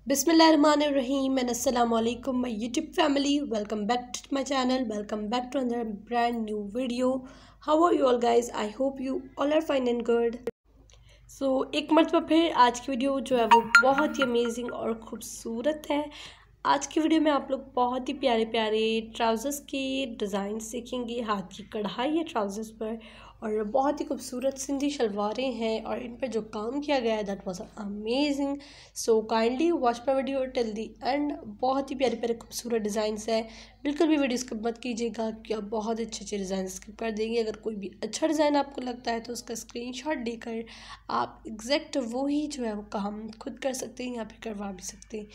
Bismillahirrahmanirrahim and Assalamu alaikum my YouTube family. Welcome back to my channel. Welcome back to another brand new video. How are you all guys? I hope you all are fine and good. So एक मरतबा फिर आज की video जो है वो बहुत ही amazing और ख़ूबसूरत है। आज की वीडियो में आप लोग बहुत ही प्यारे प्यारे ट्राउज़र्स की डिज़ाइन सीखेंगे। हाथ की कढ़ाई है ट्राउज़र्स पर और बहुत ही खूबसूरत सिंधी शलवारें हैं और इन पर जो काम किया गया है that was amazing. So kindly watch my video till the and. बहुत ही प्यारे प्यारे खूबसूरत डिज़ाइंस है। बिल्कुल भी वीडियो स्किप मत कीजिएगा कि आप बहुत अच्छे अच्छे डिज़ाइन स्किप कर देंगे। अगर कोई भी अच्छा डिज़ाइन आपको लगता है तो उसका स्क्रीनशॉट देकर आप एग्जैक्ट वही जो है वो काम खुद कर सकते हैं या फिर करवा भी सकते हैं।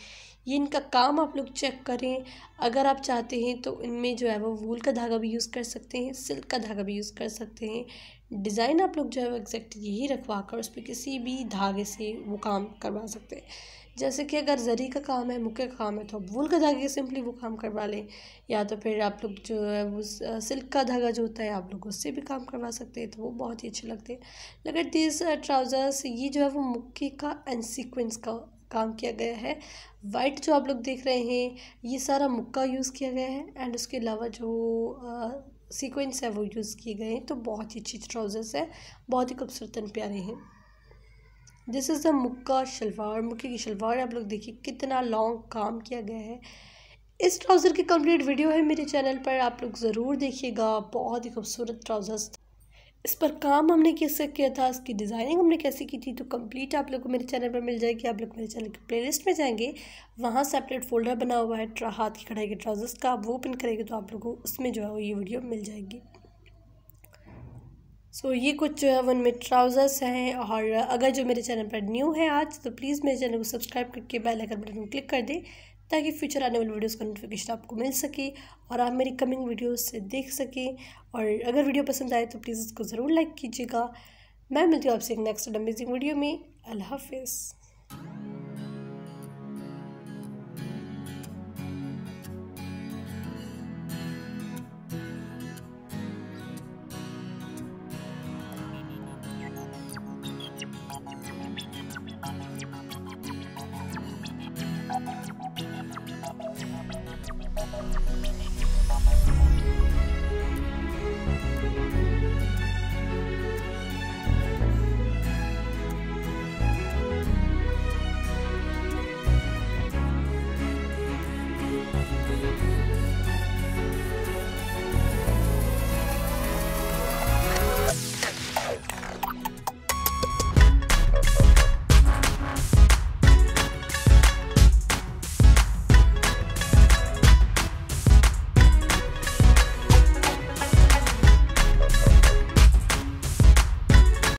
ये इनका काम आप लोग चेक करें। अगर आप चाहते हैं तो इनमें जो है वो वूल का धागा भी यूज़ कर सकते हैं, सिल्क का धागा भी यूज़ कर सकते हैं। डिज़ाइन आप लोग जो है वो एग्जैक्ट यही रखवा कर उस पर किसी भी धागे से वो काम करवा सकते हैं। जैसे कि अगर जरी का काम है, मुक्के का काम है तो आप वूल का धागे सिंपली वो काम करवा लें, या तो फिर आप लोग जो है वो सिल्क का धागा जो होता है आप लोग उससे भी काम करवा सकते हैं, तो वो बहुत ही अच्छे लगते हैं। लेकिन दिस ट्राउज़र्स ये जो है वो मुक्के का एंड सीक्वेंस का काम किया गया है। वाइट जो आप लोग देख रहे हैं ये सारा मुक्का यूज़ किया गया है एंड उसके अलावा जो सीक्वेंस है वो यूज़ किए गए हैं। तो बहुत ही अच्छी ट्राउज़र्स है, बहुत ही खूबसूरत एंड प्यारे हैं। दिस इज़ द मुक्का शलवार। मुक्के की शलवार आप लोग देखिए कितना लॉन्ग काम किया गया है। इस ट्राउज़र की कंप्लीट वीडियो है मेरे चैनल पर, आप लोग ज़रूर देखिएगा। बहुत ही खूबसूरत ट्राउज़र्स, इस पर काम हमने कैसे किया था, इसकी डिज़ाइनिंग हमने कैसे की थी, तो कंप्लीट आप लोग को मेरे चैनल पर मिल जाएगी। आप लोग मेरे चैनल की प्लेलिस्ट में जाएंगे, वहाँ सेपरेट फोल्डर बना हुआ है हाथ की कढ़ाई के ट्राउज़र्स का, आप वो ओपन करेंगे तो आप लोगों को उसमें जो है वो ये वीडियो मिल जाएगी। सो ये कुछ जो है वो उनमें ट्राउज़र्स हैं। और अगर जो मेरे चैनल पर न्यू है आज तो प्लीज़ मेरे चैनल को सब्सक्राइब करके बेल आइकन बटन को क्लिक कर दें ताकि फ्यूचर आने वाली वीडियोस का नोटिफिकेशन आपको मिल सके और आप मेरी कमिंग वीडियोस से देख सकें। और अगर वीडियो पसंद आए तो प्लीज़ इसको ज़रूर लाइक कीजिएगा। मैं मिलती हूँ आपसे एक नेक्स्ट अमेजिंग वीडियो में। अल्लाह हाफिज़।